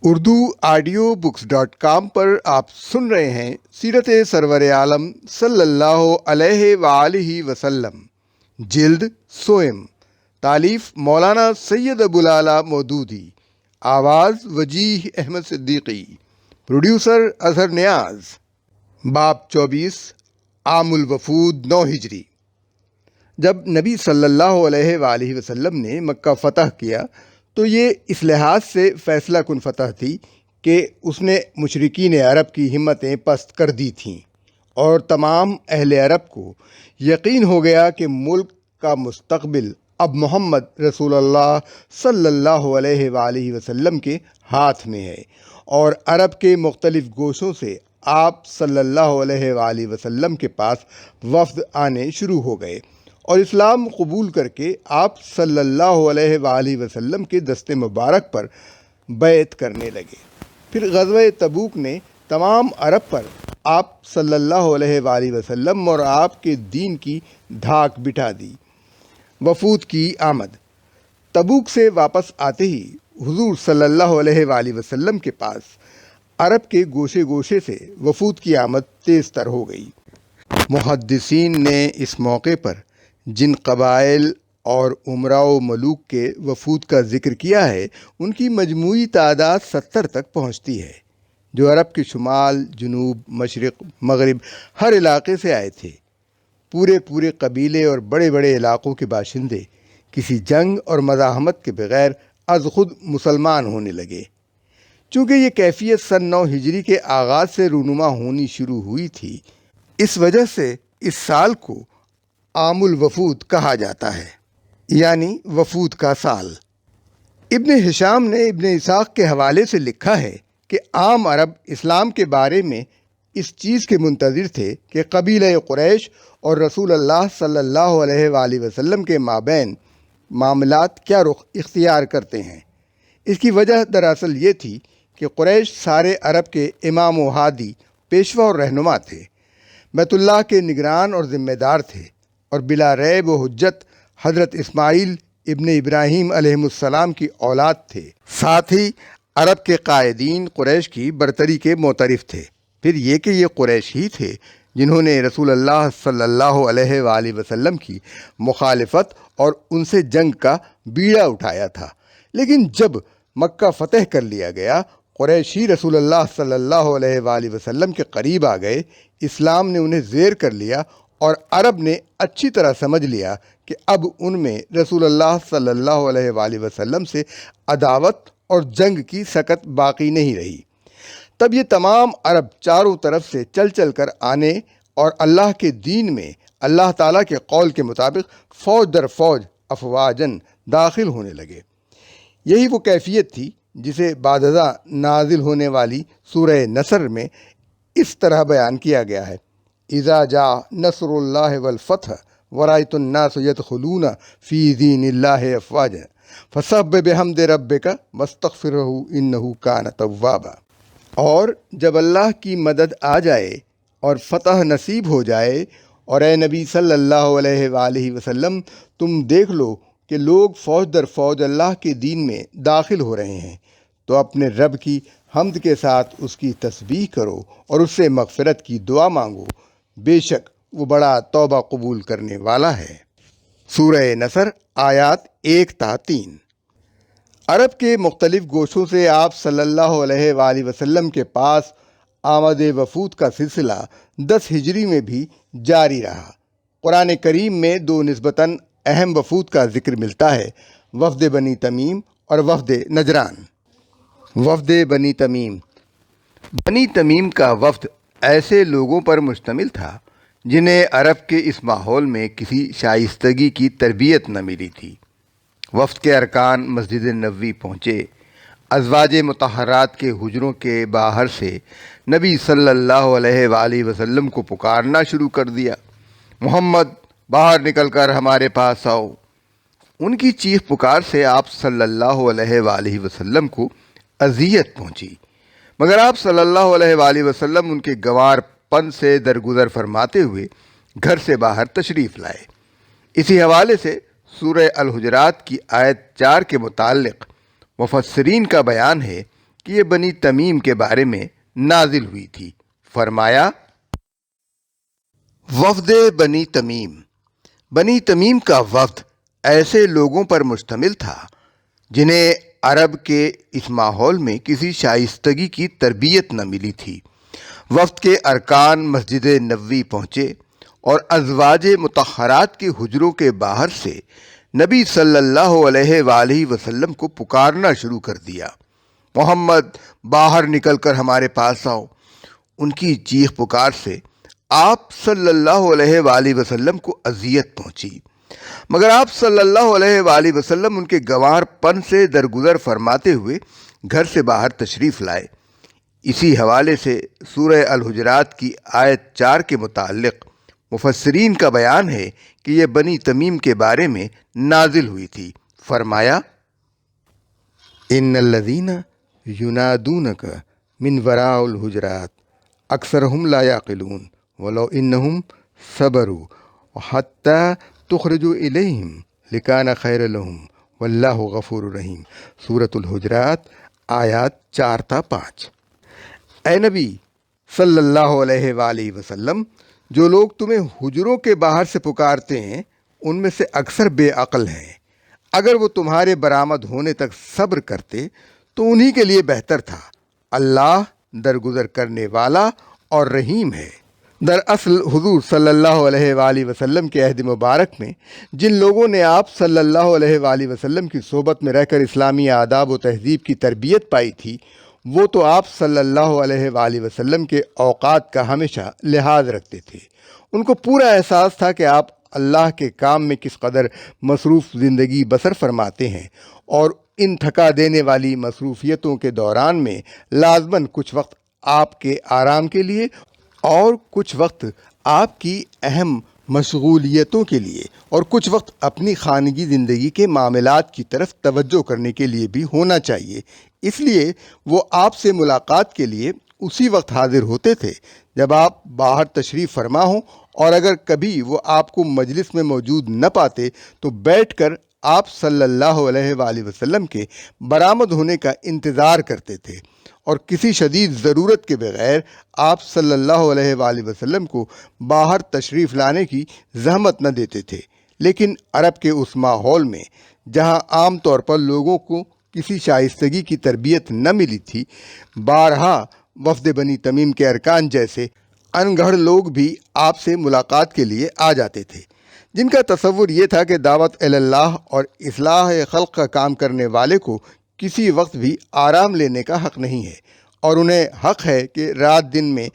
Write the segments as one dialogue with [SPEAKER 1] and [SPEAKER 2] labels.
[SPEAKER 1] Urdu audio books .com پر آپ سن رہے ہیں سیرت سرور عالم صلی اللہ علیہ وآلہ وسلم، جلد سوئم، تالیف مولانا سید ابوالعلا مودودی، آواز وجیح احمد صدیقی، پروڈیوسر اظہر نیاز۔ باب 24، عام الوفود 9 ہجری۔ جب نبی صلی اللہ علیہ وآلہ وسلم نے مکہ فتح کیا تو یہ اس لحاظ سے فیصلہ کن فتح تھی کہ اس نے مشرکین عرب کی ہمتیں پست کر دی تھیں اور تمام اہل عرب کو یقین ہو گیا کہ ملک کا مستقبل اب محمد رسول اللہ صلی اللہ علیہ وآلہ وسلم کے ہاتھ میں ہے، اور عرب کے مختلف گوشوں سے آپ صلی اللہ علیہ وآلہ وسلم کے پاس وفد آنے شروع ہو گئے اور اسلام قبول کر کے آپ صلی اللہ علیہ وآلہ وسلم کے دست مبارک پر بیعت کرنے لگے۔ پھر غزوہ تبوک نے تمام عرب پر آپ صلی اللہ علیہ وآلہ وسلم اور آپ کے دین کی دھاک بٹھا دی۔ وفود کی آمد۔ تبوک سے واپس آتے ہی حضور صلی اللہ علیہ وآلہ وسلم کے پاس عرب کے گوشے گوشے سے وفود کی آمد تیز تر ہو گئی۔ محدثین نے اس موقع پر جن قبائل اور امراء و ملوک کے وفود کا ذکر کیا ہے ان کی مجموعی تعداد 70 تک پہنچتی ہے، جو عرب کے شمال، جنوب، مشرق، مغرب ہر علاقے سے آئے تھے۔ پورے قبیلے اور بڑے بڑے علاقوں کے باشندے کسی جنگ اور مزاحمت کے بغیر از خود مسلمان ہونے لگے۔ چونکہ یہ کیفیت سن 9 ہجری کے آغاز سے رونما ہونی شروع ہوئی تھی، اس وجہ سے اس سال کو عام الوفود کہا جاتا ہے، یعنی وفود کا سال۔ ابن ہشام نے ابن اسحاق کے حوالے سے لکھا ہے کہ عام عرب اسلام کے بارے میں اس چیز کے منتظر تھے کہ قبیلہ قریش اور رسول اللہ صلی اللہ علیہ وآلہ وسلم کے مابین معاملات کیا رخ اختیار کرتے ہیں۔ اس کی وجہ دراصل یہ تھی کہ قریش سارے عرب کے امام و ہادی، پیشوا اور رہنما تھے، بیت اللہ کے نگران اور ذمہ دار تھے، اور بلا ریب و حجت حضرت اسماعیل ابن ابراہیم علیہ السلام کی اولاد تھے۔ ساتھ ہی عرب کے قائدین قریش کی برتری کے معترف تھے۔ پھر یہ کہ یہ قریش ہی تھے جنہوں نے رسول اللہ صلی اللہ علیہ وآلہ وسلم کی مخالفت اور ان سے جنگ کا بیڑا اٹھایا تھا۔ لیکن جب مکہ فتح کر لیا گیا، قریش ہی رسول اللہ صلی اللہ علیہ وآلہ وسلم کے قریب آ گئے، اسلام نے انہیں زیر کر لیا اور عرب نے اچھی طرح سمجھ لیا کہ اب ان میں رسول اللہ صلی اللہ علیہ وآلہ وسلم سے عداوت اور جنگ کی سکت باقی نہیں رہی۔ تب یہ تمام عرب چاروں طرف سے چل چل کر آنے اور اللہ کے دین میں اللہ تعالیٰ کے قول کے مطابق فوج در فوج افواجن داخل ہونے لگے۔ یہی وہ کیفیت تھی جسے بعد ازاں نازل ہونے والی سورہ نصر میں اس طرح بیان کیا گیا ہے: اذا جاء نصر اللہ والفتح ورأیت الناس یدخلون فی دین اللہ افواجا فسبح بحمد ربک واستغفرہ انہ کان توابا۔ اور جب اللہ کی مدد آ جائے اور فتح نصیب ہو جائے، اور اے نبی صلی اللہ علیہ وآلہ وسلم تم دیکھ لو کہ لوگ فوج در فوج اللہ کے دین میں داخل ہو رہے ہیں، تو اپنے رب کی حمد کے ساتھ اس کی تسبیح کرو اور اس سے مغفرت کی دعا مانگو، بے شک وہ بڑا توبہ قبول کرنے والا ہے۔ سورہ نصر آیات 1 تا 3۔ عرب کے مختلف گوشوں سے آپ صلی اللہ علیہ وآلہ وسلم کے پاس آمد وفود کا سلسلہ 10 ہجری میں بھی جاری رہا۔ قرآن کریم میں 2 نسبتاً اہم وفود کا ذکر ملتا ہے: وفد بنی تمیم اور وفد نجران۔ وفد بنی تمیم۔ بنی تمیم کا وفد ایسے لوگوں پر مشتمل تھا جنہیں عرب کے اس ماحول میں کسی شائستگی کی تربیت نہ ملی تھی۔ وفد کے ارکان مسجد نبوی پہنچے، ازواج مطہرات کے حجروں کے باہر سے نبی صلی اللہ علیہ وآلہ وسلم کو پکارنا شروع کر دیا: محمد، باہر نکل کر ہمارے پاس آؤ۔ ان کی چیخ پکار سے آپ صلی اللہ علیہ وآلہ وسلم کو اذیت پہنچی، مگر آپ صلی اللہ علیہ وآلہ وسلم ان کے گوار پن سے درگزر فرماتے ہوئے گھر سے باہر تشریف لائے۔ اسی حوالے سے سورہ الحجرات کی آیت 4 کے متعلق مفسرین کا بیان ہے کہ یہ بنی تمیم کے بارے میں نازل ہوئی تھی۔ فرمایا، وفد بنی تمیم۔ بنی تمیم کا وفد ایسے لوگوں پر مشتمل تھا جنہیں عرب کے اس ماحول میں کسی شائستگی کی تربیت نہ ملی تھی۔ وفد کے ارکان مسجد نبوی پہنچے اور ازواج مطہرات کے حجروں کے باہر سے نبی صلی اللہ علیہ وآلہ وسلم کو پکارنا شروع کر دیا، محمد باہر نکل کر ہمارے پاس آؤ۔ ان کی چیخ پکار سے آپ صلی اللہ علیہ وآلہ وسلم کو اذیت پہنچی، مگر آپ صلی اللہ علیہ وآلہ وسلم ان کے گنوار پن سے درگزر فرماتے ہوئے گھر سے باہر تشریف لائے۔ اسی حوالے سے سورہ الحجرات کی آیت 4 کے متعلق مفسرین کا بیان ہے کہ یہ بنی تمیم کے بارے میں نازل ہوئی تھی۔ فرمایا، ان الذین ینادونک من وراء الحجرات اکثرهم لا یعقلون ولو انہم صبروا حتی تخرجوا الیہم لکان خیر لہم واللہ غفور رحیم۔ سورۃ الحجرات آیات 4 تا 5۔ اے نبی صلی اللہ علیہ وآلہ وسلم، جو لوگ تمہیں حجروں کے باہر سے پکارتے ہیں ان میں سے اکثر بے عقل ہیں۔ اگر وہ تمہارے برآمد ہونے تک صبر کرتے تو انہی کے لیے بہتر تھا۔ اللہ درگزر کرنے والا اور رحیم ہے۔ دراصل حضور صلی اللہ علیہ وآلہ وسلم کے عہد مبارک میں جن لوگوں نے آپ صلی اللہ علیہ وآلہ وسلم کی صحبت میں رہ کر اسلامی آداب و تہذیب کی تربیت پائی تھی، وہ تو آپ صلی اللہ علیہ وآلہ وسلم کے اوقات کا ہمیشہ لحاظ رکھتے تھے۔ ان کو پورا احساس تھا کہ آپ اللہ کے کام میں کس قدر مصروف زندگی بسر فرماتے ہیں، اور ان تھکا دینے والی مصروفیتوں کے دوران میں لازماً کچھ وقت آپ کے آرام کے لیے اور کچھ وقت آپ کی اہم مشغولیتوں کے لیے اور کچھ وقت اپنی خانگی زندگی کے معاملات کی طرف توجہ کرنے کے لیے بھی ہونا چاہیے۔ اس لیے وہ آپ سے ملاقات کے لیے اسی وقت حاضر ہوتے تھے جب آپ باہر تشریف فرما ہوں، اور اگر کبھی وہ آپ کو مجلس میں موجود نہ پاتے تو بیٹھ کر آپ صلی اللہ علیہ وآلہ وسلم کے برآمد ہونے کا انتظار کرتے تھے، اور کسی شدید ضرورت کے بغیر آپ صلی اللہ علیہ وآلہ وسلم کو باہر تشریف لانے کی زحمت نہ دیتے تھے۔ لیکن عرب کے اس ماحول میں جہاں عام طور پر لوگوں کو کسی شائستگی کی تربیت نہ ملی تھی، بارہا وفد بنی تمیم کے ارکان جیسے انگھڑ لوگ بھی آپ سے ملاقات کے لیے آ جاتے تھے، جن کا تصور یہ تھا کہ دعوت اللہ اور اصلاح خلق کا کام کرنے والے کو کسی وقت بھی آرام لینے کا حق نہیں ہے، اور انہیں حق ہے کہ رات دن میں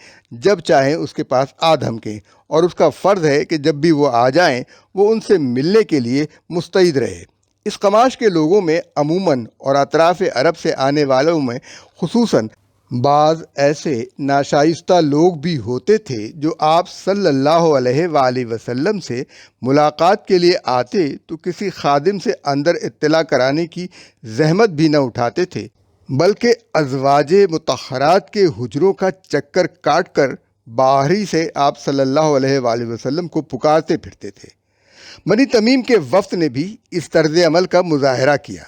[SPEAKER 1] جب چاہیں اس کے پاس آ دھمکیں، اور اس کا فرض ہے کہ جب بھی وہ آ جائیں وہ ان سے ملنے کے لیے مستعد رہے۔ اس قماش کے لوگوں میں عموماً اور اطراف عرب سے آنے والوں میں خصوصاً بعض ایسے ناشائستہ لوگ بھی ہوتے تھے جو آپ صلی اللہ علیہ وآلہ وسلم سے ملاقات کے لیے آتے تو کسی خادم سے اندر اطلاع کرانے کی زحمت بھی نہ اٹھاتے تھے، بلکہ ازواج مطہرات کے حجروں کا چکر کاٹ کر باہری سے آپ صلی اللہ علیہ وآلہ وسلم کو پکارتے پھرتے تھے۔ بنی تمیم کے وفد نے بھی اس طرز عمل کا مظاہرہ کیا۔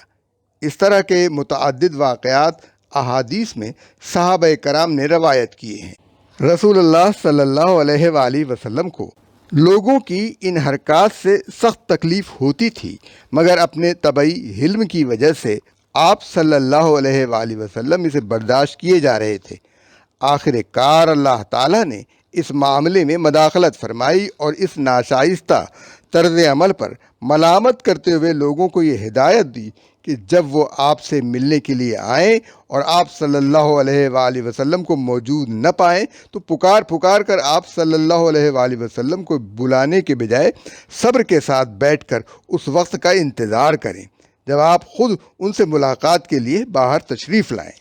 [SPEAKER 1] اس طرح کے متعدد واقعات احادیث میں صحابہ کرام نے روایت کیے ہیں۔ رسول اللہ صلی اللہ علیہ وآلہ وسلم کو لوگوں کی ان حرکات سے سخت تکلیف ہوتی تھی، مگر اپنے طبعی حلم کی وجہ سے آپ صلی اللہ علیہ وآلہ وسلم اسے برداشت کیے جا رہے تھے۔ آخر کار اللہ تعالیٰ نے اس معاملے میں مداخلت فرمائی اور اس ناشائستہ طرز عمل پر ملامت کرتے ہوئے لوگوں کو یہ ہدایت دی کہ جب وہ آپ سے ملنے کے لیے آئیں اور آپ صلی اللہ علیہ وآلہ وسلم کو موجود نہ پائیں تو پکار پکار کر آپ صلی اللہ علیہ وآلہ وسلم کو بلانے کے بجائے صبر کے ساتھ بیٹھ کر اس وقت کا انتظار کریں جب آپ خود ان سے ملاقات کے لیے باہر تشریف لائیں۔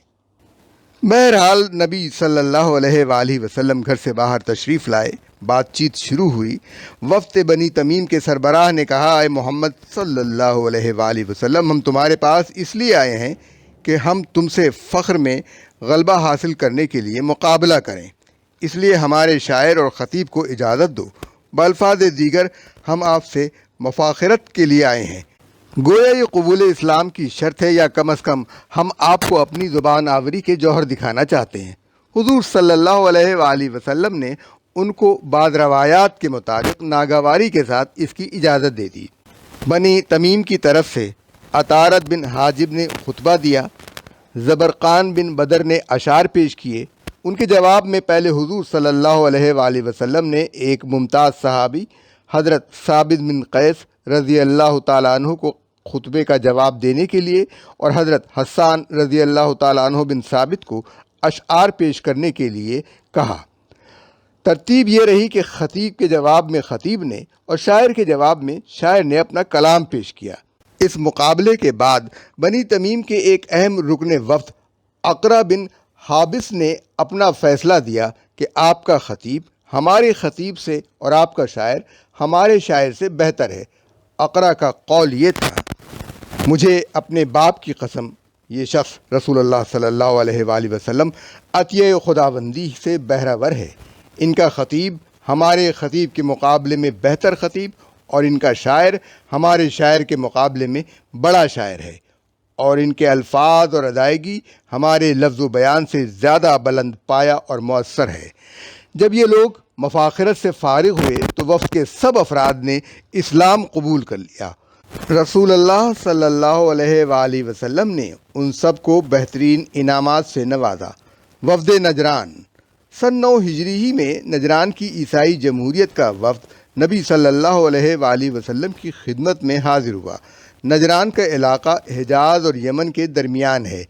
[SPEAKER 1] بہرحال نبی صلی اللہ علیہ وآلہ وسلم گھر سے باہر تشریف لائے، بات چیت شروع ہوئی۔ وفد بنی تمیم کے سربراہ نے کہا، اے محمد صلی اللہ علیہ وآلہ وسلم، ہم تمہارے پاس اس لیے آئے ہیں کہ ہم تم سے فخر میں غلبہ حاصل کرنے کے لیے مقابلہ کریں، اس لیے ہمارے شاعر اور خطیب کو اجازت دو۔ بالفاظ دیگر ہم آپ سے مفاخرت کے لیے آئے ہیں۔ گویا یہ قبول اسلام کی شرط ہے، یا کم از کم ہم آپ کو اپنی زبان آوری کے جوہر دکھانا چاہتے ہیں۔ حضور صلی اللہ علیہ وآلہ وسلم نے ان کو بعض روایات کے مطابق ناگواری کے ساتھ اس کی اجازت دے دی۔ بنی تمیم کی طرف سے عطارد بن حاجب نے خطبہ دیا، زبرقان بن بدر نے اشعار پیش کیے۔ ان کے جواب میں پہلے حضور صلی اللہ علیہ وآلہ وسلم نے ایک ممتاز صحابی حضرت ثابت بن قیس رضی اللہ تعالیٰ عنہ کو خطبے کا جواب دینے کے لیے، اور حضرت حسان رضی اللہ تعالیٰ عنہ بن ثابت کو اشعار پیش کرنے کے لیے کہا۔ ترتیب یہ رہی کہ خطیب کے جواب میں خطیب نے اور شاعر کے جواب میں شاعر نے اپنا کلام پیش کیا۔ اس مقابلے کے بعد بنی تمیم کے ایک اہم رکن وفد اقرا بن حابس نے اپنا فیصلہ دیا کہ آپ کا خطیب ہمارے خطیب سے اور آپ کا شاعر ہمارے شاعر سے بہتر ہے۔ اقرا کا قول یہ تھا، مجھے اپنے باپ کی قسم، یہ شخص رسول اللہ صلی اللہ علیہ وآلہ وسلم عطیہ خداوندی سے بہرہ ور ہے۔ ان کا خطیب ہمارے خطیب کے مقابلے میں بہتر خطیب، اور ان کا شاعر ہمارے شاعر کے مقابلے میں بڑا شاعر ہے، اور ان کے الفاظ اور ادائیگی ہمارے لفظ و بیان سے زیادہ بلند پایا اور مؤثر ہے۔ جب یہ لوگ مفاخرت سے فارغ ہوئے تو وفد کے سب افراد نے اسلام قبول کر لیا۔ رسول اللہ صلی اللہ علیہ وآلہ وسلم نے ان سب کو بہترین انعامات سے نوازا۔ وفد نجران، سن 9 ہجری ہی میں نجران کی عیسائی جمہوریت کا وفد نبی صلی اللہ علیہ وآلہ وسلم کی خدمت میں حاضر ہوا۔ نجران کا علاقہ حجاز اور یمن کے درمیان ہے۔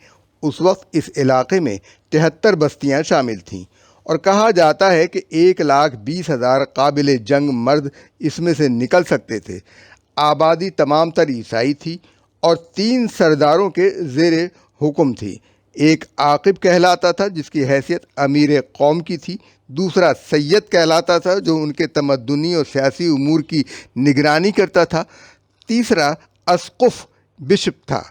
[SPEAKER 1] اس وقت اس علاقے میں 73 بستیاں شامل تھیں، اور کہا جاتا ہے کہ 1,20,000 قابل جنگ مرد اس میں سے نکل سکتے تھے۔ آبادی تمام تر عیسائی تھی اور 3 سرداروں کے زیر حکم تھی۔ ایک عاقب کہلاتا تھا جس کی حیثیت امیر قوم کی تھی، دوسرا سید کہلاتا تھا جو ان کے تمدنی اور سیاسی امور کی نگرانی کرتا تھا، تیسرا اسقف بشپ تھا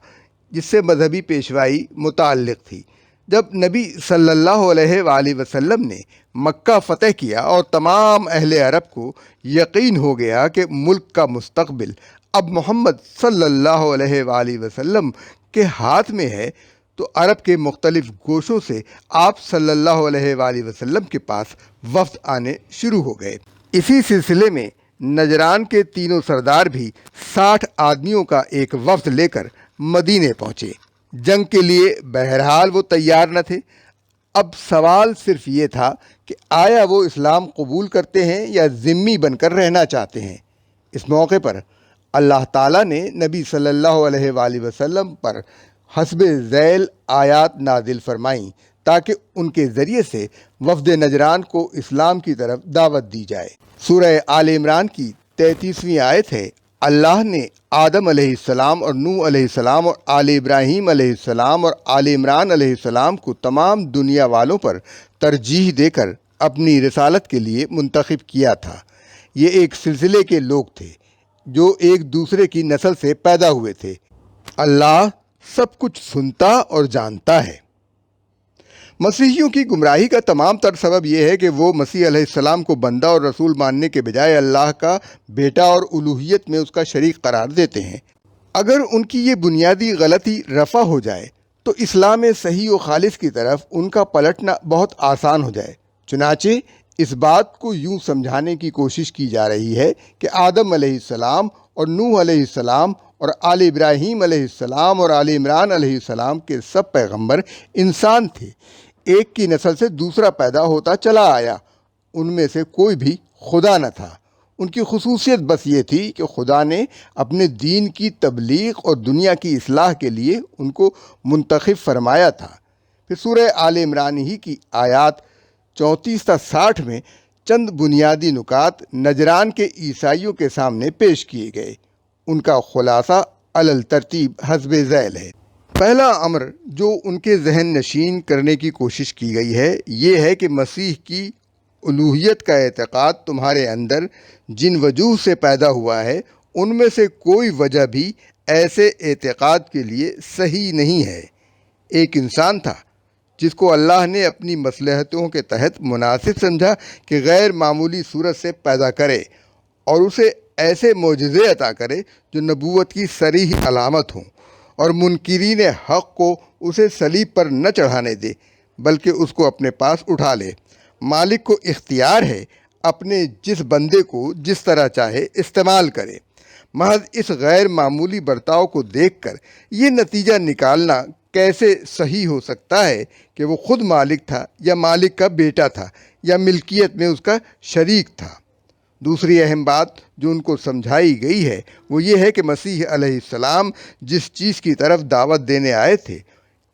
[SPEAKER 1] جس سے مذہبی پیشوائی متعلق تھی۔ جب نبی صلی اللہ علیہ وآلہ وسلم نے مکہ فتح کیا اور تمام اہل عرب کو یقین ہو گیا کہ ملک کا مستقبل اب محمد صلی اللہ علیہ وآلہ وسلم کے ہاتھ میں ہے، تو عرب کے مختلف گوشوں سے آپ صلی اللہ علیہ وآلہ وسلم کے پاس وفد آنے شروع ہو گئے۔ اسی سلسلے میں نجران کے تینوں سردار بھی 60 آدمیوں کا ایک وفد لے کر مدینے پہنچے۔ جنگ کے لیے بہرحال وہ تیار نہ تھے۔ اب سوال صرف یہ تھا کہ آیا وہ اسلام قبول کرتے ہیں یا ذمی بن کر رہنا چاہتے ہیں۔ اس موقع پر اللہ تعالیٰ نے نبی صلی اللہ علیہ وآلہ وسلم پر حسب ذیل آیات نازل فرمائیں تاکہ ان کے ذریعے سے وفد نجران کو اسلام کی طرف دعوت دی جائے۔ سورہ آل عمران کی 33ویں آیت ہے، اللہ نے آدم علیہ السلام اور نوح علیہ السلام اور آل ابراہیم علیہ السلام اور آل عمران علیہ السلام کو تمام دنیا والوں پر ترجیح دے کر اپنی رسالت کے لیے منتخب کیا تھا۔ یہ ایک سلسلے کے لوگ تھے جو ایک دوسرے کی نسل سے پیدا ہوئے تھے۔ اللہ سب کچھ سنتا اور جانتا ہے۔ مسیحیوں کی گمراہی کا تمام تر سبب یہ ہے کہ وہ مسیح علیہ السلام کو بندہ اور رسول ماننے کے بجائے اللہ کا بیٹا اور الوہیت میں اس کا شریک قرار دیتے ہیں۔ اگر ان کی یہ بنیادی غلطی رفع ہو جائے تو اسلام صحیح و خالص کی طرف ان کا پلٹنا بہت آسان ہو جائے۔ چنانچہ اس بات کو یوں سمجھانے کی کوشش کی جا رہی ہے کہ آدم علیہ السلام اور نوح علیہ السلام اور آل ابراہیم علیہ السلام اور آل عمران علیہ السلام کے سب پیغمبر انسان تھے۔ ایک کی نسل سے دوسرا پیدا ہوتا چلا آیا، ان میں سے کوئی بھی خدا نہ تھا۔ ان کی خصوصیت بس یہ تھی کہ خدا نے اپنے دین کی تبلیغ اور دنیا کی اصلاح کے لیے ان کو منتخب فرمایا تھا۔ پھر سورہ آل عمران ہی کی آیات 34 تا 60 میں چند بنیادی نکات نجران کے عیسائیوں کے سامنے پیش کیے گئے۔ ان کا خلاصہ علل ترتیب حسب ذیل ہے۔ پہلا امر جو ان کے ذہن نشین کرنے کی کوشش کی گئی ہے یہ ہے کہ مسیح کی الوہیت کا اعتقاد تمہارے اندر جن وجوہ سے پیدا ہوا ہے ان میں سے کوئی وجہ بھی ایسے اعتقاد کے لیے صحیح نہیں ہے۔ ایک انسان تھا جس کو اللہ نے اپنی مصلحتوں کے تحت مناسب سمجھا کہ غیر معمولی صورت سے پیدا کرے اور اسے ایسے معجزے عطا کرے جو نبوت کی صریح علامت ہوں، اور منکرین حق کو اسے صلیب پر نہ چڑھانے دے بلکہ اس کو اپنے پاس اٹھا لے۔ مالک کو اختیار ہے اپنے جس بندے کو جس طرح چاہے استعمال کرے۔ محض اس غیر معمولی برتاؤ کو دیکھ کر یہ نتیجہ نکالنا کیسے صحیح ہو سکتا ہے کہ وہ خود مالک تھا یا مالک کا بیٹا تھا یا ملکیت میں اس کا شریک تھا۔ دوسری اہم بات جو ان کو سمجھائی گئی ہے وہ یہ ہے کہ مسیح علیہ السلام جس چیز کی طرف دعوت دینے آئے تھے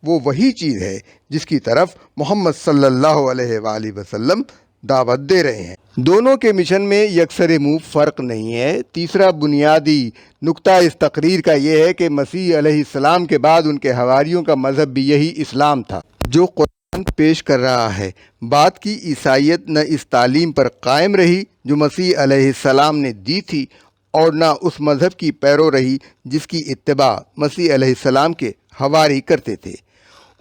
[SPEAKER 1] وہ وہی چیز ہے جس کی طرف محمد صلی اللہ علیہ وآلہ وسلم دعوت دے رہے ہیں۔ دونوں کے مشن میں یکسر منہ فرق نہیں ہے۔ تیسرا بنیادی نقطہ اس تقریر کا یہ ہے کہ مسیح علیہ السلام کے بعد ان کے حواریوں کا مذہب بھی یہی اسلام تھا جو قرآن پیش کر رہا ہے۔ بات کی عیسائیت نہ اس تعلیم پر قائم رہی جو مسیح علیہ السلام نے دی تھی اور نہ اس مذہب کی پیرو رہی جس کی اتباع مسیح علیہ السلام کے حواری کرتے تھے۔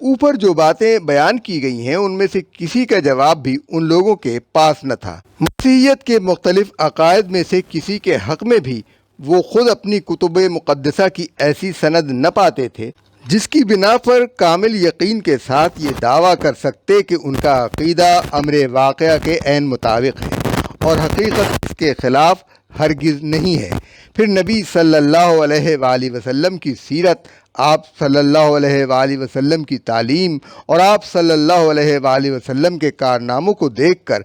[SPEAKER 1] اوپر جو باتیں بیان کی گئی ہیں ان میں سے کسی کا جواب بھی ان لوگوں کے پاس نہ تھا۔ مسیحیت کے مختلف عقائد میں سے کسی کے حق میں بھی وہ خود اپنی کتب مقدسہ کی ایسی سند نہ پاتے تھے جس کی بنا پر کامل یقین کے ساتھ یہ دعویٰ کر سکتے کہ ان کا عقیدہ امر واقعہ کے عین مطابق ہے اور حقیقت اس کے خلاف ہرگز نہیں ہے۔ پھر نبی صلی اللہ علیہ وآلہ وسلم کی سیرت، آپ صلی اللہ علیہ وآلہ وسلم کی تعلیم اور آپ صلی اللہ علیہ وآلہ وسلم کے کارناموں کو دیکھ کر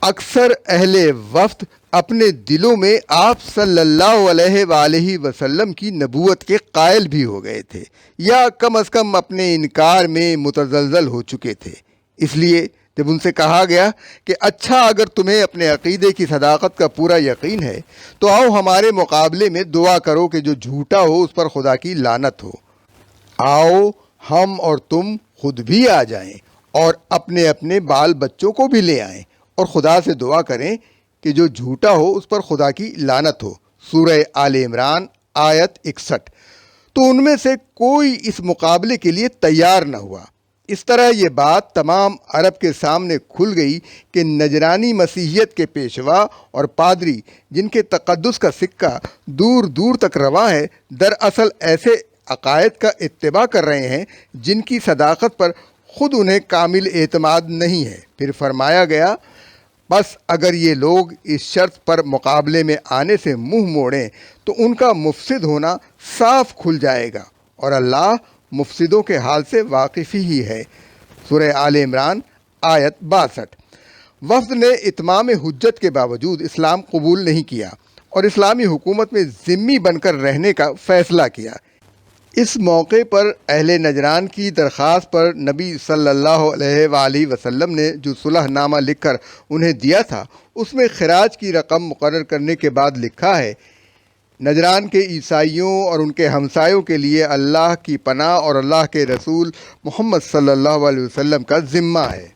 [SPEAKER 1] اکثر اہل وفد اپنے دلوں میں آپ صلی اللہ علیہ وآلہ وسلم کی نبوت کے قائل بھی ہو گئے تھے یا کم از کم اپنے انکار میں متزلزل ہو چکے تھے۔ اس لیے جب ان سے کہا گیا کہ اچھا اگر تمہیں اپنے عقیدے کی صداقت کا پورا یقین ہے تو آؤ ہمارے مقابلے میں دعا کرو کہ جو جھوٹا ہو اس پر خدا کی لعنت ہو۔ آؤ ہم اور تم خود بھی آ جائیں اور اپنے اپنے بال بچوں کو بھی لے آئیں اور خدا سے دعا کریں کہ جو جھوٹا ہو اس پر خدا کی لعنت ہو۔ سورہ آل عمران آیت 61۔ تو ان میں سے کوئی اس مقابلے کے لیے تیار نہ ہوا۔ اس طرح یہ بات تمام عرب کے سامنے کھل گئی کہ نجرانی مسیحیت کے پیشوا اور پادری جن کے تقدس کا سکہ دور دور تک رواں ہے دراصل ایسے عقائد کا اتباع کر رہے ہیں جن کی صداقت پر خود انہیں کامل اعتماد نہیں ہے۔ پھر فرمایا گیا بس اگر یہ لوگ اس شرط پر مقابلے میں آنے سے منہ موڑیں تو ان کا مفسد ہونا صاف کھل جائے گا اور اللہ مفسدوں کے حال سے واقف ہی ہے۔ سورہ آل عمران آیت 62۔ وفد نے اتمام حجت کے باوجود اسلام قبول نہیں کیا اور اسلامی حکومت میں ذمہ بن کر رہنے کا فیصلہ کیا۔ اس موقع پر اہل نجران کی درخواست پر نبی صلی اللہ علیہ وآلہ وسلم نے جو صلح نامہ لکھ کر انہیں دیا تھا اس میں خراج کی رقم مقرر کرنے کے بعد لکھا ہے نجران کے عیسائیوں اور ان کے ہمسایوں کے لیے اللہ کی پناہ اور اللہ کے رسول محمد صلی اللہ علیہ وسلم کا ذمہ ہے۔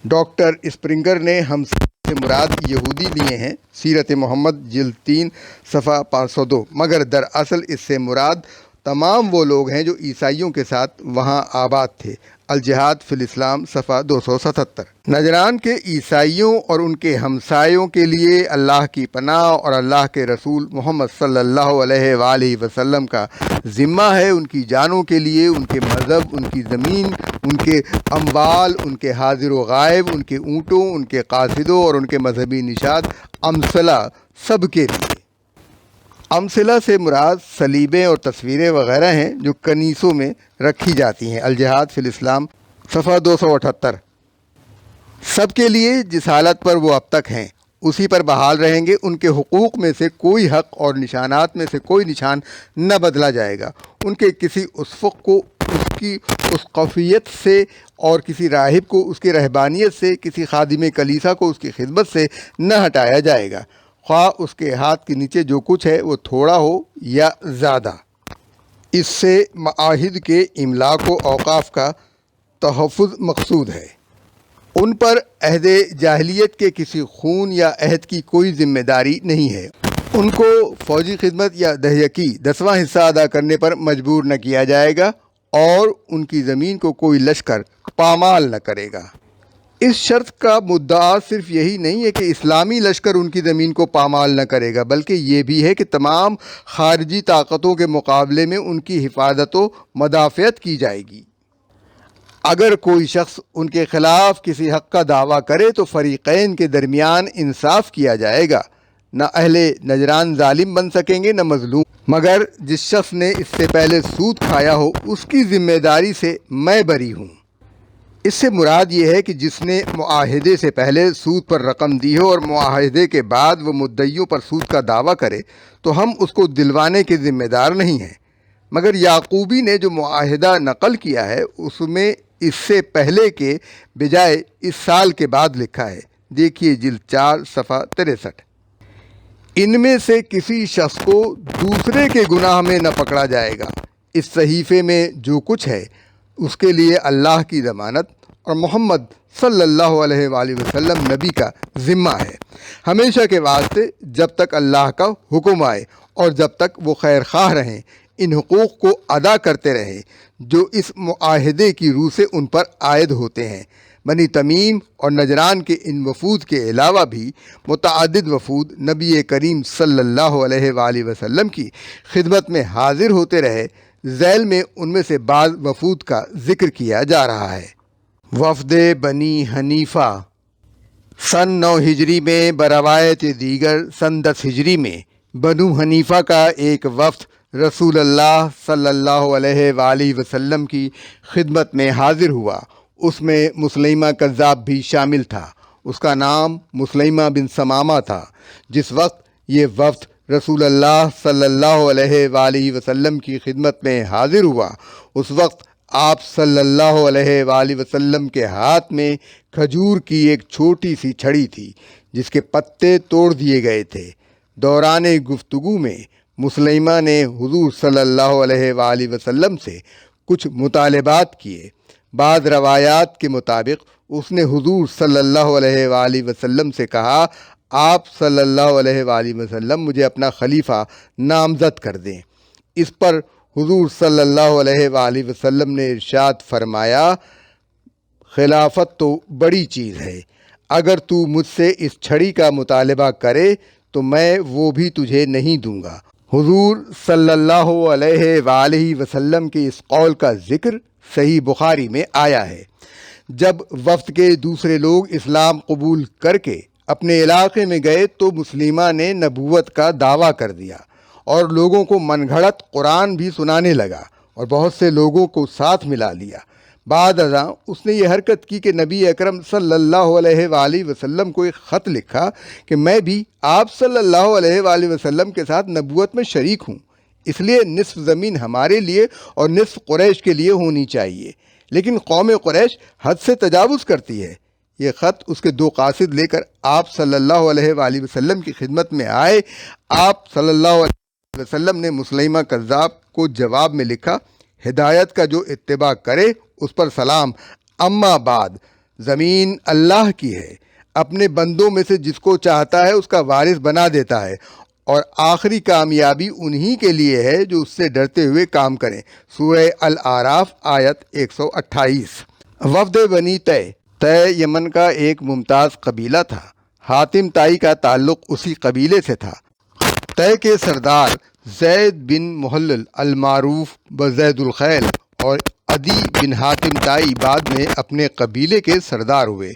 [SPEAKER 1] ڈاکٹر اسپرنگر نے ہمسایوں سے مراد یہودی لیے ہیں، سیرت محمد جلد 3 صفحہ 502، مگر دراصل اس سے مراد تمام وہ لوگ ہیں جو عیسائیوں کے ساتھ وہاں آباد تھے۔ الجہاد فی الاسلام صفحہ 277۔ نجران کے عیسائیوں اور ان کے ہمسایوں کے لیے اللہ کی پناہ اور اللہ کے رسول محمد صلی اللہ علیہ وآلہ وسلم کا ذمہ ہے۔ ان کی جانوں کے لیے، ان کے مذہب، ان کی زمین، ان کے اموال، ان کے حاضر و غائب، ان کے اونٹوں، ان کے قاصدوں اور ان کے مذہبی نشاد امثلہ سب کے لیے۔ امثلہ سے مراد صلیبیں اور تصویریں وغیرہ ہیں جو کنیسوں میں رکھی جاتی ہیں۔ الجہاد فی الاسلام صفحہ 278۔ سب کے لیے جس حالت پر وہ اب تک ہیں اسی پر بحال رہیں گے۔ ان کے حقوق میں سے کوئی حق اور نشانات میں سے کوئی نشان نہ بدلا جائے گا۔ ان کے کسی اسفق کو اس کی اسقفیت سے اور کسی راہب کو اس کی رہبانیت سے، کسی خادم کلیسا کو اس کی خدمت سے نہ ہٹایا جائے گا، خواہ اس کے ہاتھ کے نیچے جو کچھ ہے وہ تھوڑا ہو یا زیادہ۔ اس سے معاہد کے املاک و اوقاف کا تحفظ مقصود ہے۔ ان پر عہد جاہلیت کے کسی خون یا عہد کی کوئی ذمہ داری نہیں ہے۔ ان کو فوجی خدمت یا دہیہ کی 10واں حصہ ادا کرنے پر مجبور نہ کیا جائے گا اور ان کی زمین کو کوئی لشکر پامال نہ کرے گا۔ اس شرط کا مدعا صرف یہی نہیں ہے کہ اسلامی لشکر ان کی زمین کو پامال نہ کرے گا، بلکہ یہ بھی ہے کہ تمام خارجی طاقتوں کے مقابلے میں ان کی حفاظت و مدافعت کی جائے گی۔ اگر کوئی شخص ان کے خلاف کسی حق کا دعویٰ کرے تو فریقین کے درمیان انصاف کیا جائے گا۔ نہ اہل نجران ظالم بن سکیں گے نہ مظلوم، مگر جس شخص نے اس سے پہلے سود کھایا ہو اس کی ذمہ داری سے میں بری ہوں۔ اس سے مراد یہ ہے کہ جس نے معاہدے سے پہلے سود پر رقم دی ہو اور معاہدے کے بعد وہ مدعیوں پر سود کا دعویٰ کرے تو ہم اس کو دلوانے کے ذمہ دار نہیں ہیں، مگر یعقوبی نے جو معاہدہ نقل کیا ہے اس میں اس سے پہلے کے بجائے اس سال کے بعد لکھا ہے۔ دیکھیے جلد 4 صفحہ 63۔ ان میں سے کسی شخص کو دوسرے کے گناہ میں نہ پکڑا جائے گا۔ اس صحیفے میں جو کچھ ہے اس کے لیے اللہ کی ضمانت اور محمد صلی اللہ علیہ وآلہ وسلم نبی کا ذمہ ہے، ہمیشہ کے واسطے جب تک اللہ کا حکم آئے اور جب تک وہ خیر خواہ رہیں ان حقوق کو ادا کرتے رہیں جو اس معاہدے کی روح سے ان پر عائد ہوتے ہیں۔ بنی تمیم اور نجران کے ان وفود کے علاوہ بھی متعدد وفود نبی کریم صلی اللہ علیہ وآلہ وسلم کی خدمت میں حاضر ہوتے رہے۔ ذیل میں ان میں سے بعض وفود کا ذکر کیا جا رہا ہے۔ وفد بنی حنیفہ سن 9 ہجری میں، بروایت دیگر سن 10 ہجری میں بنو حنیفہ کا ایک وفد رسول اللہ صلی اللہ علیہ وآلہ وسلم کی خدمت میں حاضر ہوا۔ اس میں مسلمہ کذاب بھی شامل تھا۔ اس کا نام مسلمہ بن ثمامہ تھا۔ جس وقت یہ وفد رسول اللہ صلی اللہ علیہ وآلہ وسلم کی خدمت میں حاضر ہوا اس وقت آپ صلی اللہ علیہ وآلہ وسلم کے ہاتھ میں کھجور کی ایک چھوٹی سی چھڑی تھی جس کے پتے توڑ دیے گئے تھے۔ دوران گفتگو میں مسلمہ نے حضور صلی اللہ علیہ وآلہ وسلم سے کچھ مطالبات کیے۔ بعض روایات کے مطابق اس نے حضور صلی اللہ علیہ وآلہ وسلم سے کہا، آپ صلی اللہ علیہ وآلہ وسلم مجھے اپنا خلیفہ نامزد کر دیں۔ اس پر حضور صلی اللہ علیہ وآلہ وسلم نے ارشاد فرمایا، خلافت تو بڑی چیز ہے، اگر تو مجھ سے اس چھڑی کا مطالبہ کرے تو میں وہ بھی تجھے نہیں دوں گا۔ حضور صلی اللہ علیہ وآلہ وسلم کے اس قول کا ذکر صحیح بخاری میں آیا ہے۔ جب وفد کے دوسرے لوگ اسلام قبول کر کے اپنے علاقے میں گئے تو مسلمہ نے نبوت کا دعویٰ کر دیا اور لوگوں کو من گھڑت قرآن بھی سنانے لگا اور بہت سے لوگوں کو ساتھ ملا لیا۔ بعد ازاں اس نے یہ حرکت کی کہ نبی اکرم صلی اللہ علیہ وآلہ وسلم کو ایک خط لکھا کہ میں بھی آپ صلی اللہ علیہ وآلہ وسلم کے ساتھ نبوت میں شریک ہوں، اس لیے نصف زمین ہمارے لیے اور نصف قریش کے لیے ہونی چاہیے، لیکن قوم قریش حد سے تجاوز کرتی ہے۔ یہ خط اس کے 2 قاصد لے کر آپ صلی اللہ علیہ وآلہ وسلم کی خدمت میں آئے۔ آپ صلی اللہ علیہ وسلم نے مسلمہ کذاب کو جواب میں لکھا، ہدایت کا جو اتباع کرے اس پر سلام، اما بعد زمین اللہ کی ہے، اپنے بندوں میں سے جس کو چاہتا ہے اس کا وارث بنا دیتا ہے، اور آخری کامیابی انہی کے لیے ہے جو اس سے ڈرتے ہوئے کام کریں۔ سورہ الاعراف آیت 128۔ وفد بنی طے یمن کا ایک ممتاز قبیلہ تھا۔ حاتم طائی کا تعلق اسی قبیلے سے تھا۔ طے کے سردار زید بن محلل المعروف بزید الخیل اور عدی بن حاتم طائی بعد میں اپنے قبیلے کے سردار ہوئے۔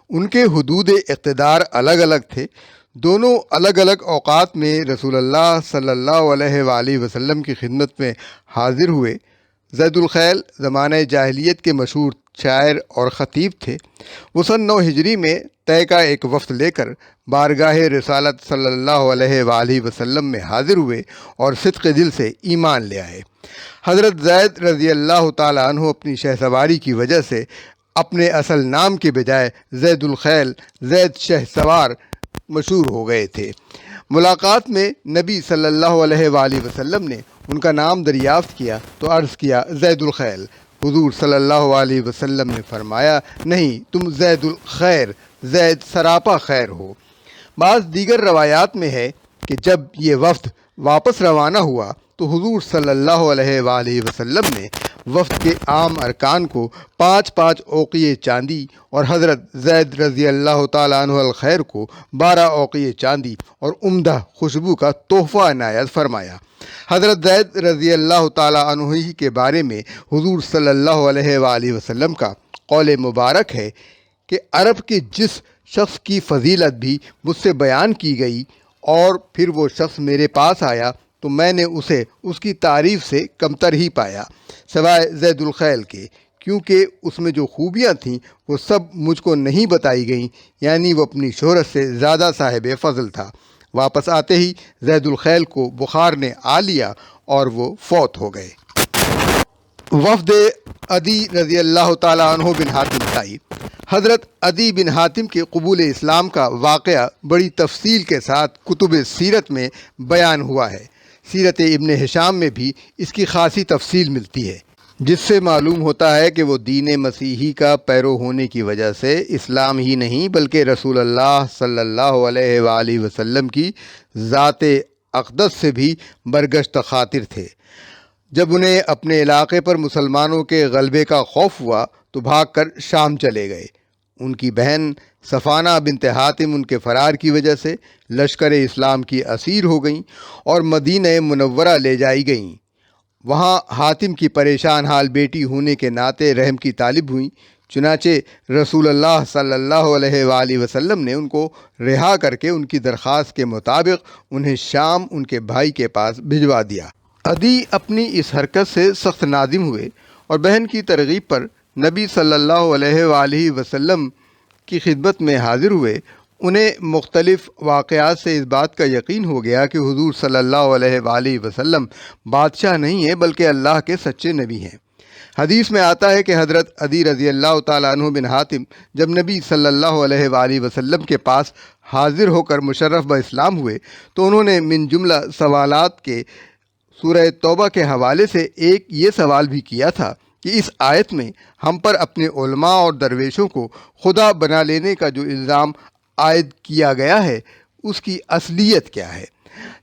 [SPEAKER 1] ان کے حدود اقتدار الگ الگ تھے۔ دونوں الگ الگ اوقات میں رسول اللہ صلی اللہ علیہ وآلہ وسلم کی خدمت میں حاضر ہوئے۔ زید الخیل زمانہ جاہلیت کے مشہور شاعر اور خطیب تھے۔ وہ سن 9 ہجری میں طے کا ایک وفد لے کر بارگاہ رسالت صلی اللہ علیہ وآلہ وسلم میں حاضر ہوئے اور صدق دل سے ایمان لے آئے۔ حضرت زید رضی اللہ تعالیٰ عنہ اپنی شہ سواری کی وجہ سے اپنے اصل نام کے بجائے زید الخیل، زید شہ سوار مشہور ہو گئے تھے۔ ملاقات میں نبی صلی اللہ علیہ وآلہ وسلم نے ان کا نام دریافت کیا تو عرض کیا، زید الخیل۔ حضور صلی اللہ علیہ وسلم نے فرمایا، نہیں، تم زید الخیر، زید سراپا خیر ہو۔ بعض دیگر روایات میں ہے کہ جب یہ وفد واپس روانہ ہوا تو حضور صلی اللہ علیہ وآلہ وسلم نے وفد کے عام ارکان کو 5 اوقیے چاندی اور حضرت زید رضی اللہ تعالیٰ عنہ الخیر کو 12 اوقیے چاندی اور عمدہ خوشبو کا تحفہ عنایت فرمایا۔ حضرت زید رضی اللہ تعالیٰ عنہ ہی کے بارے میں حضور صلی اللہ علیہ وآلہ وسلم کا قول مبارک ہے کہ عرب کے جس شخص کی فضیلت بھی مجھ سے بیان کی گئی اور پھر وہ شخص میرے پاس آیا تو میں نے اسے اس کی تعریف سے کمتر ہی پایا سوائے زید الخیل کے، کیونکہ اس میں جو خوبیاں تھیں وہ سب مجھ کو نہیں بتائی گئیں، یعنی وہ اپنی شہرت سے زیادہ صاحب فضل تھا۔ واپس آتے ہی زید الخیل کو بخار نے آ لیا اور وہ فوت ہو گئے۔ وفد عدی رضی اللہ تعالیٰ عنہ بن حاتم طائی۔ حضرت عدی بن حاتم کے قبول اسلام کا واقعہ بڑی تفصیل کے ساتھ کتب سیرت میں بیان ہوا ہے۔ سیرت ابن ہشام میں بھی اس کی خاصی تفصیل ملتی ہے، جس سے معلوم ہوتا ہے کہ وہ دین مسیحی کا پیرو ہونے کی وجہ سے اسلام ہی نہیں بلکہ رسول اللہ صلی اللہ علیہ وآلہ وسلم کی ذات اقدس سے بھی برگشت خاطر تھے۔ جب انہیں اپنے علاقے پر مسلمانوں کے غلبے کا خوف ہوا تو بھاگ کر شام چلے گئے۔ ان کی بہن صفانہ بنت حاتم ان کے فرار کی وجہ سے لشکر اسلام کی اسیر ہو گئیں اور مدینہ منورہ لے جائی گئیں۔ وہاں حاتم کی پریشان حال بیٹی ہونے کے ناطے رحم کی طالب ہوئیں، چنانچہ رسول اللہ صلی اللہ علیہ وآلہ وسلم نے ان کو رہا کر کے ان کی درخواست کے مطابق انہیں شام ان کے بھائی کے پاس بھجوا دیا۔ عدی اپنی اس حرکت سے سخت نادم ہوئے اور بہن کی ترغیب پر نبی صلی اللہ علیہ وآلہ وسلم کی خدمت میں حاضر ہوئے۔ انہیں مختلف واقعات سے اس بات کا یقین ہو گیا کہ حضور صلی اللہ علیہ وآلہ وسلم بادشاہ نہیں ہیں بلکہ اللہ کے سچے نبی ہیں۔ حدیث میں آتا ہے کہ حضرت عدی رضی اللہ تعالیٰ عنہ بن حاتم جب نبی صلی اللہ علیہ وآلہ وسلم کے پاس حاضر ہو کر مشرف باسلام ہوئے تو انہوں نے من جملہ سوالات کے سورہ توبہ کے حوالے سے ایک یہ سوال بھی کیا تھا کہ اس آیت میں ہم پر اپنے علماء اور درویشوں کو خدا بنا لینے کا جو الزام عائد کیا گیا ہے اس کی اصلیت کیا ہے؟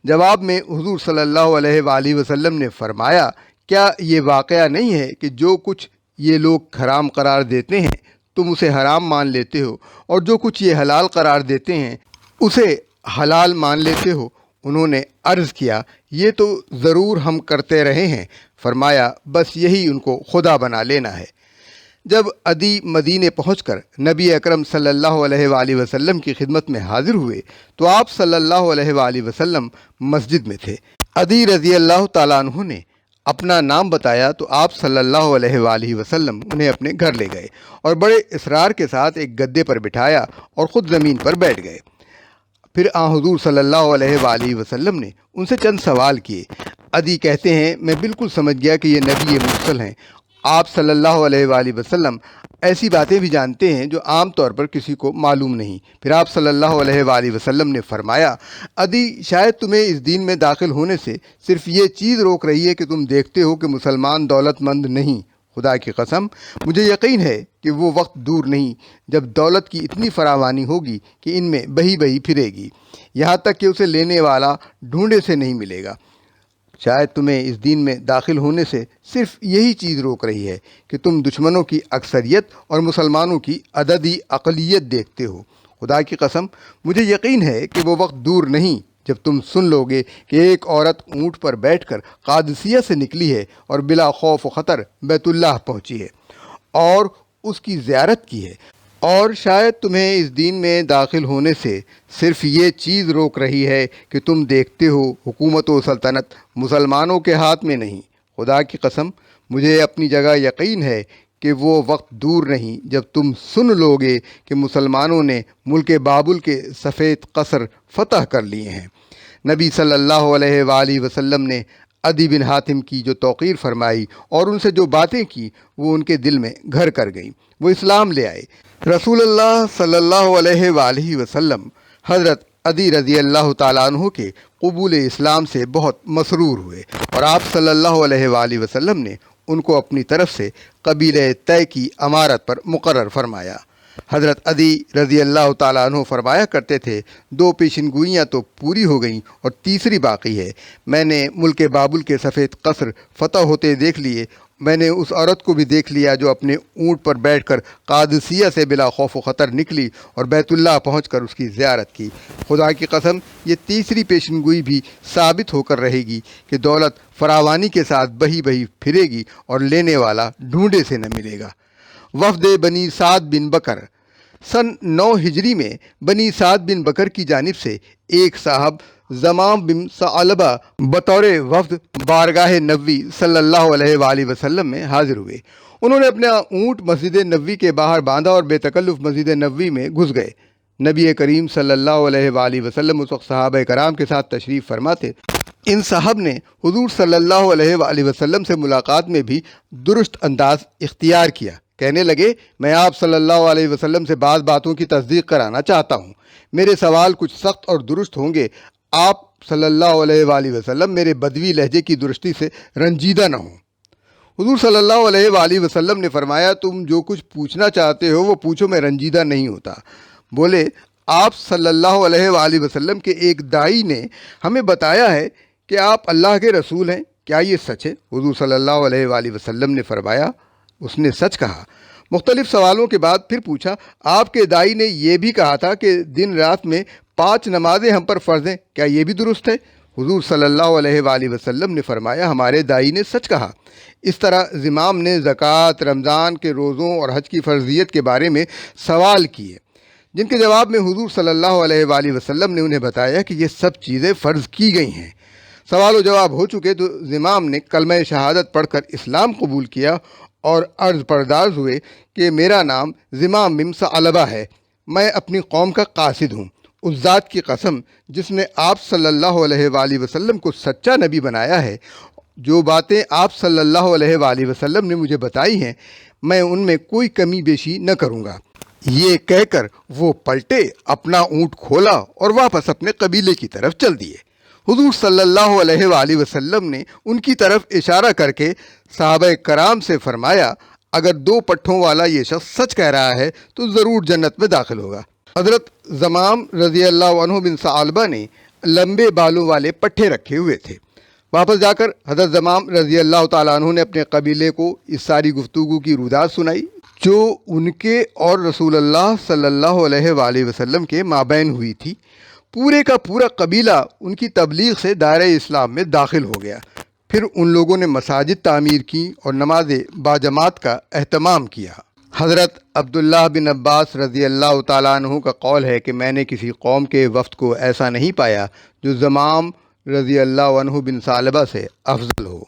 [SPEAKER 1] جواب میں حضور صلی اللہ علیہ وآلہ وسلم نے فرمایا، کیا یہ واقعہ نہیں ہے کہ جو کچھ یہ لوگ حرام قرار دیتے ہیں تم اسے حرام مان لیتے ہو، اور جو کچھ یہ حلال قرار دیتے ہیں اسے حلال مان لیتے ہو؟ انہوں نے عرض کیا، یہ تو ضرور ہم کرتے رہے ہیں۔ فرمایا، بس یہی ان کو خدا بنا لینا ہے۔ جب عدی مدینے پہنچ کر نبی اکرم صلی اللہ علیہ وآلہ وسلم کی خدمت میں حاضر ہوئے تو آپ صلی اللہ علیہ وآلہ وسلم مسجد میں تھے۔ عدی رضی اللہ تعالیٰ عنہ نے اپنا نام بتایا تو آپ صلی اللہ علیہ وآلہ وسلم انہیں اپنے گھر لے گئے اور بڑے اصرار کے ساتھ ایک گدے پر بٹھایا اور خود زمین پر بیٹھ گئے۔ پھر حضور صلی اللہ علیہ وآلہ وسلم نے ان سے چند سوال کیے۔ عدی کہتے ہیں، میں بالکل سمجھ گیا کہ یہ نبی مرسل ہیں۔ آپ صلی اللہ علیہ وآلہ وسلم ایسی باتیں بھی جانتے ہیں جو عام طور پر کسی کو معلوم نہیں۔ پھر آپ صلی اللہ علیہ وآلہ وسلم نے فرمایا، عدی، شاید تمہیں اس دین میں داخل ہونے سے صرف یہ چیز روک رہی ہے کہ تم دیکھتے ہو کہ مسلمان دولت مند نہیں۔ خدا کی قسم، مجھے یقین ہے کہ وہ وقت دور نہیں جب دولت کی اتنی فراوانی ہوگی کہ ان میں بہی بہی پھرے گی، یہاں تک کہ اسے لینے والا ڈھونڈے سے نہیں ملے گا۔ شاید تمہیں اس دین میں داخل ہونے سے صرف یہی چیز روک رہی ہے کہ تم دشمنوں کی اکثریت اور مسلمانوں کی عددی اقلیت دیکھتے ہو۔ خدا کی قسم، مجھے یقین ہے کہ وہ وقت دور نہیں جب تم سن لو گے کہ ایک عورت اونٹ پر بیٹھ کر قادسیہ سے نکلی ہے اور بلا خوف و خطر بیت اللہ پہنچی ہے اور اس کی زیارت کی ہے، اور شاید تمہیں اس دین میں داخل ہونے سے صرف یہ چیز روک رہی ہے کہ تم دیکھتے ہو حکومت و سلطنت مسلمانوں کے ہاتھ میں نہیں۔ خدا کی قسم، مجھے اپنی جگہ یقین ہے کہ وہ وقت دور نہیں جب تم سن لو گے کہ مسلمانوں نے ملک بابل کے سفید قصر فتح کر لیے ہیں۔ نبی صلی اللہ علیہ وآلہ وسلم نے عدی بن حاتم کی جو توقیر فرمائی اور ان سے جو باتیں کی وہ ان کے دل میں گھر کر گئیں۔ وہ اسلام لے آئے۔ رسول اللہ صلی اللہ علیہ وآلہ وسلم حضرت عدی رضی اللہ تعالیٰ عنہ کے قبول اسلام سے بہت مسرور ہوئے اور آپ صلی اللہ علیہ وآلہ وسلم نے ان کو اپنی طرف سے قبیلہ طے کی امارت پر مقرر فرمایا۔ حضرت عدی رضی اللہ تعالیٰ عنہ فرمایا کرتے تھے، 2 پیشن گوئیاں تو پوری ہو گئیں اور تیسری باقی ہے۔ میں نے ملک بابل کے سفید قصر فتح ہوتے دیکھ لیے میں نے اس عورت کو بھی دیکھ لیا جو اپنے اونٹ پر بیٹھ کر قادسیہ سے بلا خوف و خطر نکلی اور بیت اللہ پہنچ کر اس کی زیارت کی۔ خدا کی قسم، یہ تیسری پیشن گوئی بھی ثابت ہو کر رہے گی کہ دولت فراوانی کے ساتھ بہی بہی پھرے گی اور لینے والا ڈھونڈے سے نہ ملے گا۔ وفد بنی سعد بن بکر۔ سن 9 ہجری میں بنی سعد بن بکر کی جانب سے ایک صاحب زمام بن ثعلبہ بطور وفد بارگاہ نبوی صلی اللہ علیہ وآلہ وسلم میں حاضر ہوئے۔ انہوں نے اپنا اونٹ مسجد نبوی کے باہر باندھا اور بے تکلف مسجد نبوی میں گھس گئے۔ نبی کریم صلی اللہ علیہ وآلہ وسلم اس وقت صحابہ کرام کے ساتھ تشریف فرما تھے۔ ان صاحب نے حضور صلی اللہ علیہ وآلہ وسلم سے ملاقات میں بھی درست انداز اختیار کیا۔ کہنے لگے، میں آپ صلی اللہ علیہ وسلم سے بعض باتوں کی تصدیق کرانا چاہتا ہوں۔ میرے سوال کچھ سخت اور درست ہوں گے۔ آپ صلی اللہ علیہ وآلہ وسلم میرے بدوی لہجے کی درستی سے رنجیدہ نہ ہوں۔ حضور صلی اللہ علیہ وآلہ وسلم نے فرمایا، تم جو کچھ پوچھنا چاہتے ہو وہ پوچھو، میں رنجیدہ نہیں ہوتا۔ بولے، آپ صلی اللہ علیہ وآلہ وسلم کے ایک داعی نے ہمیں بتایا ہے کہ آپ اللہ کے رسول ہیں، کیا یہ سچ ہے؟ حضور صلی اللہ علیہ وآلہ وسلم نے فرمایا، اس نے سچ کہا۔ مختلف سوالوں کے بعد پھر پوچھا، آپ کے داعی نے یہ بھی کہا تھا کہ دن رات میں 5 نمازیں ہم پر فرض ہیں، کیا یہ بھی درست ہے؟ حضور صلی اللہ علیہ وآلہ وسلم نے فرمایا، ہمارے داعی نے سچ کہا۔ اس طرح زمام نے زکوٰۃ، رمضان کے روزوں اور حج کی فرضیت کے بارے میں سوال کیے، جن کے جواب میں حضور صلی اللہ علیہ وآلہ وسلم نے انہیں بتایا کہ یہ سب چیزیں فرض کی گئی ہیں۔ سوال و جواب ہو چکے تو زمام نے کلمہ شہادت پڑھ کر اسلام قبول کیا اور عرض پرداز ہوئے کہ میرا نام زمام بن ثعلبہ ہے، میں اپنی قوم کا قاصد ہوں۔ اس ذات کی قسم جس نے آپ صلی اللہ علیہ وآلہ وسلم کو سچا نبی بنایا ہے، جو باتیں آپ صلی اللہ علیہ وآلہ وسلم نے مجھے بتائی ہیں، میں ان میں کوئی کمی بیشی نہ کروں گا۔ یہ کہہ کر وہ پلٹے، اپنا اونٹ کھولا اور واپس اپنے قبیلے کی طرف چل دیے۔ حضور صلی اللہ علیہ وآلہ وسلم نے ان کی طرف اشارہ کر کے صحابہ کرام سے فرمایا، اگر 2 پٹھوں والا یہ شخص سچ کہہ رہا ہے تو ضرور جنت میں داخل ہوگا۔ حضرت زمام رضی اللہ عنہ بن ثعلبہ نے لمبے بالوں والے پٹھے رکھے ہوئے تھے۔ واپس جا کر حضرت زمام رضی اللہ تعالیٰ عنہ نے اپنے قبیلے کو اس ساری گفتگو کی روداد سنائی جو ان کے اور رسول اللہ صلی اللہ علیہ وآلہ وسلم کے مابین ہوئی تھی۔ پورے کا پورا قبیلہ ان کی تبلیغ سے دائرہ اسلام میں داخل ہو گیا۔ پھر ان لوگوں نے مساجد تعمیر کی اور نماز باجماعت کا اہتمام کیا۔ حضرت عبداللہ بن عباس رضی اللہ تعالیٰ عنہ کا قول ہے کہ میں نے کسی قوم کے وفد کو ایسا نہیں پایا جو زمام رضی اللہ عنہ بن ثعلبہ سے افضل ہو۔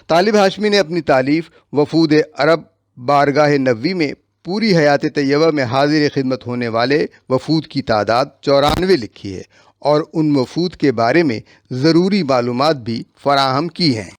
[SPEAKER 1] طالب ہاشمی نے اپنی تالیف وفود عرب بارگاہ نبوی میں پوری حیات طیبہ میں حاضر خدمت ہونے والے وفود کی تعداد 94 لکھی ہے اور ان وفود کے بارے میں ضروری معلومات بھی فراہم کی ہیں۔